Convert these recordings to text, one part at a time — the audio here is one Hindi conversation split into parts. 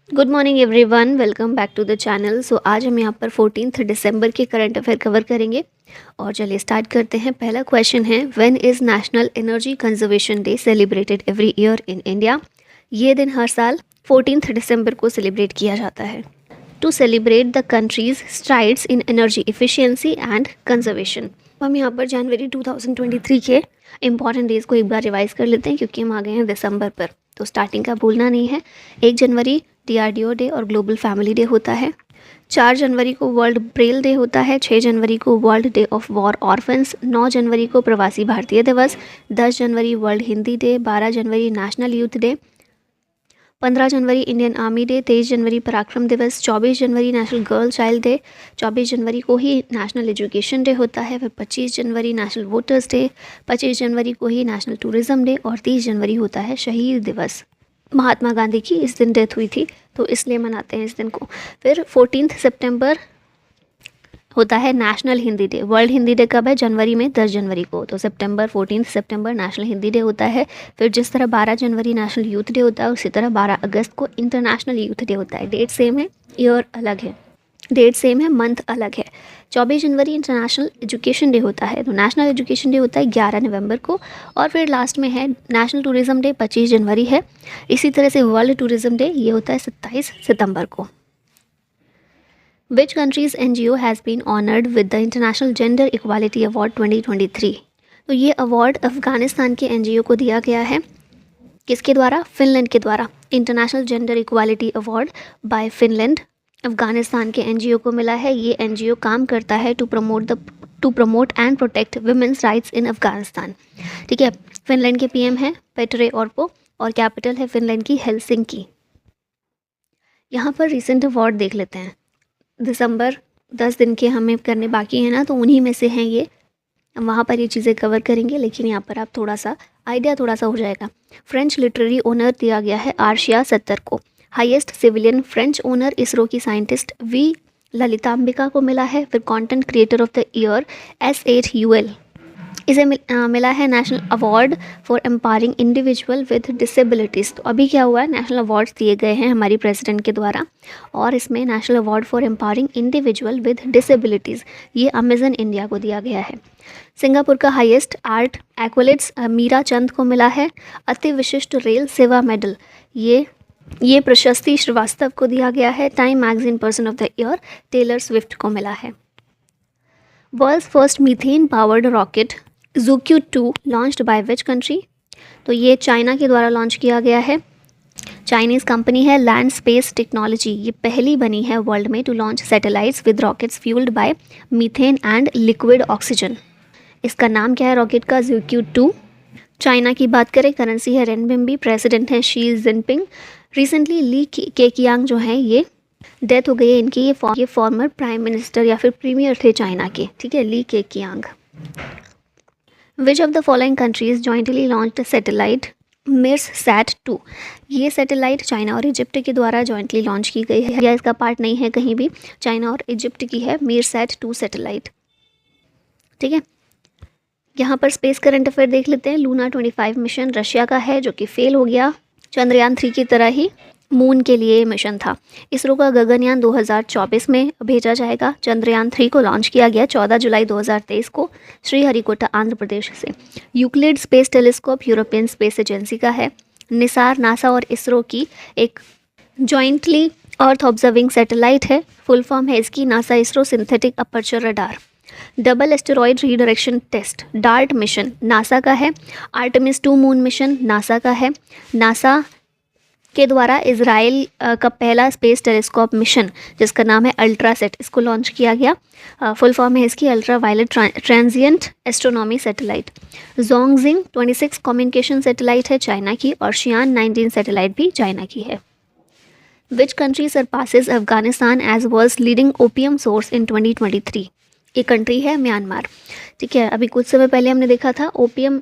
Good morning everyone, welcome back to the channel. So आज हम यहाँ पर 14 दिसंबर के करंट अफेयर कवर करेंगे और चलिए स्टार्ट करते हैं। पहला क्वेश्चन है, when is national energy conservation day celebrated every year in India. ये दिन हर साल 14 दिसंबर को सेलिब्रेट किया जाता है to celebrate the country's strides in energy efficiency and conservation. हम यहाँ पर जनवरी 2023 के इंपॉर्टेंट डेज़ को एक बार रिवाइज कर लेते हैं क्योंकि हम आ गए हैं दिसंबर पर, तो स्टार्टिंग का भूलना नहीं है। 1 जनवरी DRDO डे और ग्लोबल फैमिली डे होता है। 4 जनवरी को वर्ल्ड ब्रेल डे होता है। 6 जनवरी को world day of war orphans. 9 जनवरी को प्रवासी भारतीय दिवस। 10 जनवरी वर्ल्ड हिंदी डे। 12 जनवरी नेशनल यूथ डे। 15 जनवरी इंडियन आर्मी डे। 23 जनवरी पराक्रम दिवस। 24 जनवरी नेशनल गर्ल चाइल्ड डे। 24 जनवरी को ही नेशनल एजुकेशन डे होता है। फिर 25 जनवरी नेशनल वोटर्स डे। 25 जनवरी को ही नेशनल टूरिज्म डे और 30 जनवरी होता है शहीद दिवस। महात्मा गांधी की इस दिन डेथ हुई थी तो इसलिए मनाते हैं इस दिन को। फिर 14 सितंबर होता है national Hindi day. World Hindi day कब है? जनवरी में 10 जनवरी को। तो 14 सितंबर नेशनल हिंदी डे होता है। फिर जिस तरह 12 जनवरी नेशनल यूथ डे होता है उसी तरह 12 अगस्त को इंटरनेशनल यूथ डे होता है। डेट सेम है, ईयर अलग है, डेट सेम है, मंथ अलग है। 24 जनवरी इंटरनेशनल एजुकेशन डे होता है। तो नेशनल एजुकेशन डे होता है 11 नवंबर को। और फिर लास्ट में है नेशनल टूरिज्म डे, 25 जनवरी है। इसी तरह से वर्ल्ड टूरिज्म डे ये होता है 27 सितंबर को। Which country's NGO has been honoured with the international gender equality award 2023। तो ये अवार्ड अफगानिस्तान के NGO को दिया गया है। किसके द्वारा? फिनलैंड के द्वारा। International gender equality award bye Finland Afghanistan के NGO को मिला है। ये NGO काम करता है to promote and protect women's rights in Afghanistan. ठीक है। फिनलैंड के PM है पेट्रे ऑर्पो और कैपिटल है फिनलैंड की हेलसिंकी। यहाँ पर रिसेंट अवार्ड देख लेते हैं। दिसंबर 10 दिन के हमें करने बाकी हैं ना, तो उन्हीं में से हैं ये। वहाँ पर ये चीज़ें कवर करेंगे, लेकिन यहाँ पर आप थोड़ा सा आइडिया थोड़ा सा हो जाएगा। फ्रेंच लिटरेरी ओनर दिया गया है आर्शिया सत्तर को। Highest civilian French owner ISRO की साइंटिस्ट V ललितांबिका को मिला है। फिर content creator of the year S8UL इसे मिला है national award for empowering individual with disabilities. तो अभी क्या हुआ है, नेशनल अवार्ड्स दिए गए हैं हमारी प्रेसिडेंट के द्वारा और इसमें national award for empowering individual with disabilities ये अमेजन इंडिया को दिया गया है। सिंगापुर का हाईएस्ट आर्ट एक्वलेट्स मीरा चंद को मिला है। अति विशिष्ट रेल सेवा मेडल ये प्रशस्ति श्रीवास्तव को दिया गया है। Time magazine person of the year Taylor Swift को मिला है। World's first methane powered rocket Zhuqiu 2 launched by which country. तो ये चाइना के द्वारा लॉन्च किया गया है। चाइनीज़ कंपनी है लैंड स्पेस टेक्नोलॉजी। ये पहली बनी है वर्ल्ड में to launch satellites with rockets fuelled by methane and liquid oxygen. इसका नाम क्या है रॉकेट का? Zhuqiu 2। चाइना की बात करें, करेंसी है रेनबिम्बी, प्रेसिडेंट हैं Xi Jinping. Recently Li Keqiang जो है ये डेथ हो गई है इनकी। ये फॉर्मर प्राइम मिनिस्टर या फिर प्रीमियर थे चाइना के। ठीक है, Li Keqiang. Which of the following countries jointly launched satellite MIRSAT-2। ये सैटेलाइट चाइना और इजिप्ट के द्वारा जॉइंटली लॉन्च की गई है, या इसका पार्ट नहीं है कहीं भी, चाइना और इजिप्ट की है MIRSAT-2 सैटेलाइट। ठीक है। यहाँ पर स्पेस करंट अफेयर देख लेते हैं। लूना 25 मिशन रशिया का है जो कि फेल हो गया। चंद्रयान 3 की तरह ही मून के लिए मिशन था। इसरो का गगनयान 2024 में भेजा जाएगा। चंद्रयान 3 को लॉन्च किया गया 14 जुलाई 2023 को श्रीहरिकोटा आंध्र प्रदेश से। Euclid space telescope European space agency का है। निसार नासा और इसरो की एक जॉइंटली अर्थ ऑब्जर्विंग सैटेलाइट है। फुल फॉर्म है इसकी NASA ISRO synthetic aperture radar. Double asteroid redirection test DART mission NASA का है। आर्टेमिस 2 मून मिशन नासा का है। नासा के द्वारा इजराइल का पहला स्पेस टेलीस्कोप मिशन जिसका नाम है अल्ट्रासेट, इसको लॉन्च किया गया। फुल फॉर्म है इसकी ultra violet transient astronomy satellite. Zhongxing 26 communication satellite है चाइना की और शियान 19 सैटेलाइट भी चाइना की है। Which country surpasses Afghanistan as world's leading opium source in 2023। ये कंट्री है म्यांमार। ठीक है, अभी कुछ समय पहले हमने देखा था ओपियम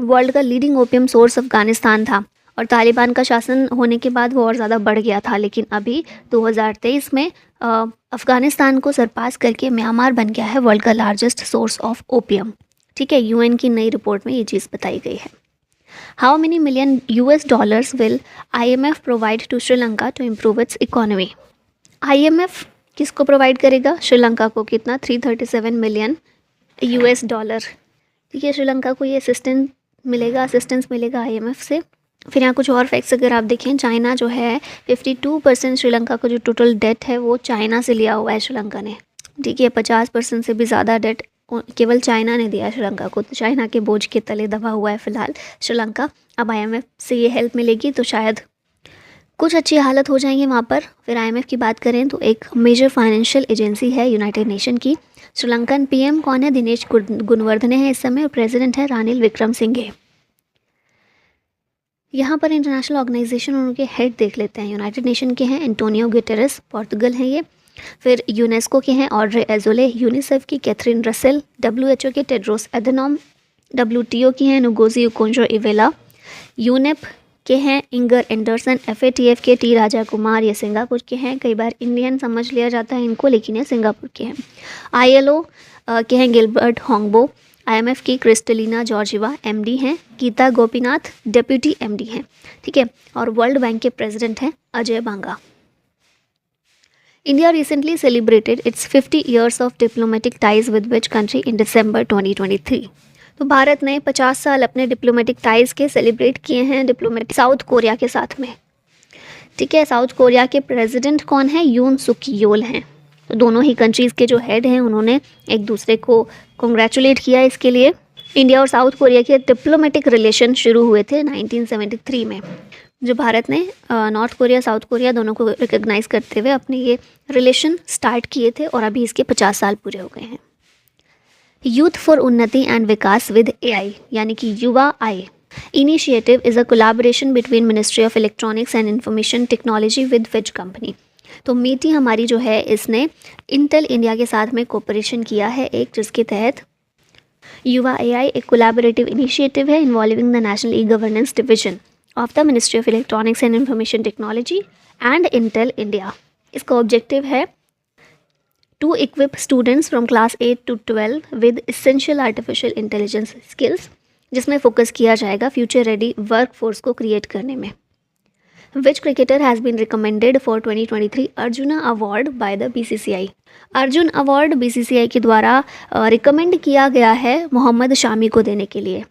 वर्ल्ड का लीडिंग ओपियम सोर्स अफगानिस्तान था और तालिबान का शासन होने के बाद वो और ज़्यादा बढ़ गया था, लेकिन अभी 2023 में अफ़गानिस्तान को सरपास करके म्यांमार बन गया है वर्ल्ड का लार्जेस्ट सोर्स ऑफ ओपियम। ठीक है, UN की नई रिपोर्ट में ये चीज़ बताई गई है। How many million $US will IMF provide to Sri Lanka to improve its economy? IMF किसको प्रोवाइड करेगा? श्रीलंका को। कितना? 337 मिलियन $। ठीक है, श्रीलंका को ये असिस्टेंस मिलेगा IMF से। फिर यहाँ कुछ और फैक्ट्स अगर आप देखें, चाइना जो है 52% श्रीलंका का जो टोटल डेट है वो चाइना से लिया हुआ है श्रीलंका ने। ठीक है, 50% से भी ज़्यादा डेट केवल चाइना ने दिया है श्रीलंका को। तो चाइना के बोझ के तले दबा हुआ है फिलहाल श्रीलंका। अब IMF से ये हेल्प मिलेगी तो शायद कुछ अच्छी हालत हो जाएंगी वहाँ पर। फिर IMF की बात करें तो एक मेजर फाइनेंशियल एजेंसी है यूनाइटेड नेशन की। श्रीलंकन PM कौन है? दिनेश गुणवर्धने हैं इस समय, और प्रेसिडेंट है रानिल विक्रमसिंघे। यहाँ पर इंटरनेशनल ऑर्गेनाइजेशन उनके हेड देख लेते हैं। यूनाइटेड नेशन के हैं एंटोनियो गुटेरेस, पोर्तुगल हैं ये। फिर यूनेस्को के हैं ऑड्रे एजोले, यूनिसेफ की कैथरीन रसेल, WHO के टेड्रोस एधनॉम, WTO की हैं नुगोजी ओकोंजो-इवेला, यूनेप के हैं इंगर एंडरसन, FATF के T राजा कुमार, ये सिंगापुर के हैं। कई बार इंडियन समझ लिया जाता है इनको, लेकिन ये सिंगापुर के हैं। ILO के हैं गिलबर्ट होंगबो, IMF की क्रिस्टलिना जॉर्जिवा MD हैं, गीता गोपीनाथ डेप्यूटी MD हैं। ठीक है, और वर्ल्ड बैंक के प्रेसिडेंट हैं Ajay Banga. India recently celebrated its 50 years of diplomatic ties with which country in December 2023? तो भारत ने 50 साल अपने डिप्लोमेटिक टाइज के सेलिब्रेट किए हैं साउथ कोरिया के साथ में। ठीक है, साउथ कोरिया के प्रेसिडेंट कौन है? यून सुक योल हैं। तो दोनों ही कंट्रीज़ के जो हेड हैं उन्होंने एक दूसरे को कॉन्ग्रेचुलेट किया इसके लिए। इंडिया और साउथ कोरिया के डिप्लोमेटिक रिलेशन शुरू हुए थे 1973 में, जो भारत ने नॉर्थ कोरिया साउथ कोरिया दोनों को रिकग्नाइज़ करते हुए अपने ये रिलेशन स्टार्ट किए थे, और अभी इसके 50 साल पूरे हो गए हैं। Youth for Unnati and Vikas with AI, यानी कि Yuva AI initiative is a collaboration between ministry of electronics and information technology with which company? तो मीटी हमारी जो है इसने इंटेल इंडिया के साथ में कोऑपरेशन किया है एक, जिसके तहत युवा AI एक कोलैबोरेटिव इनिशिएटिव है involving the national e-governance division of the ministry of electronics and information technology and Intel India. इसका ऑब्जेक्टिव है to equip students from class 8 to 12 with essential artificial intelligence skills, जिसमें फोकस किया जाएगा फ्यूचर रेडी वर्कफोर्स को क्रिएट करने में। Which cricketer has been recommended for 2023 Arjuna award by the BCCI? Arjun award BCCI के द्वारा रिकमेंड किया गया है मोहम्मद शामी को देने के लिए।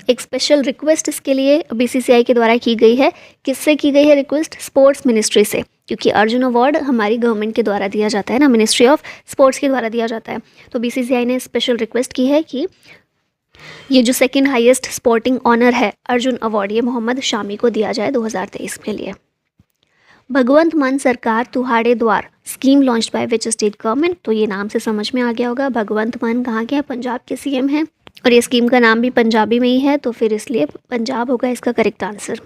एक स्पेशल रिक्वेस्ट इसके लिए BCCI के द्वारा की गई है। किससे की गई है रिक्वेस्ट? स्पोर्ट्स मिनिस्ट्री से, क्योंकि अर्जुन अवार्ड हमारी गवर्नमेंट के द्वारा दिया जाता है ना, मिनिस्ट्री ऑफ स्पोर्ट्स के द्वारा दिया जाता है। तो BCCI ने स्पेशल रिक्वेस्ट की है कि ये जो सेकंड हाईएस्ट स्पोर्टिंग ऑनर है अर्जुन अवार्ड, ये मोहम्मद शामी को दिया जाए 2023 के लिए। भगवंत मान सरकार तुहाड़े द्वार scheme launch by which state government? तो ये नाम से समझ में आ गया होगा, भगवंत मान कहाँ के हैं? पंजाब के CM हैं, और ये स्कीम का नाम भी पंजाबी में ही है, तो फिर इसलिए पंजाब होगा इसका करेक्ट आंसर।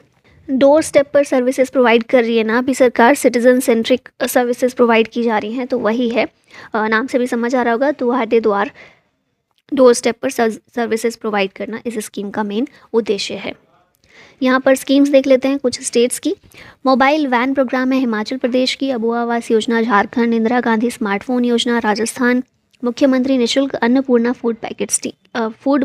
डोर स्टेप पर सर्विसेज प्रोवाइड कर रही है ना अभी सरकार, सिटीजन सेंट्रिक सर्विसेज प्रोवाइड की जा रही हैं, तो वही है, नाम से भी समझ आ रहा होगा, तुहाड़े द्वार डोर स्टेप पर सर्विसेज प्रोवाइड करना इस स्कीम का मेन उद्देश्य है। यहाँ पर स्कीम्स देख लेते हैं कुछ स्टेट्स की। मोबाइल वैन प्रोग्राम है हिमाचल प्रदेश की, अबुआ आवास योजना झारखंड, इंदिरा गांधी स्मार्टफोन योजना राजस्थान, मुख्यमंत्री निःशुल्क Annapurna food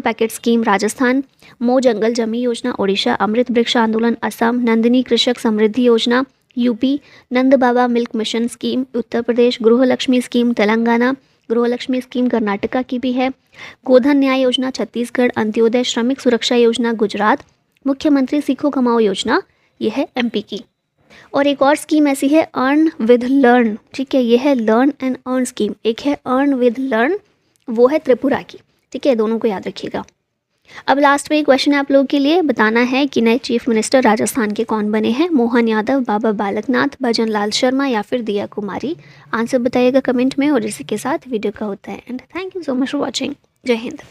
packet scheme Rajasthan, मो जंगल जमी योजना ओडिशा, अमृत वृक्ष आंदोलन असम, नंदिनी कृषक समृद्धि योजना UP, नंद बाबा milk mission scheme Uttar Pradesh, गृहलक्ष्मी स्कीम तेलंगाना, गृहलक्ष्मी स्कीम कर्नाटका की भी है, गोधन न्याय योजना छत्तीसगढ़, अंत्योदय श्रमिक सुरक्षा योजना गुजरात, मुख्यमंत्री सीखो कमाओ योजना ये है MP की। और एक और स्कीम ऐसी है अर्न विद लर्न, ठीक है, ये है लर्न एंड अर्न स्कीम। एक है अर्न विद लर्न, वो है त्रिपुरा की, ठीक है, दोनों को याद रखिएगा। अब लास्ट में एक क्वेश्चन है आप लोगों के लिए, बताना है कि नए चीफ मिनिस्टर राजस्थान के कौन बने हैं? मोहन यादव, बाबा बालकनाथ, भजन लाल शर्मा या फिर दिया कुमारी? आंसर बताइएगा कमेंट में। और इसी के साथ वीडियो का होता है and thank you so much for watching. जय हिंद।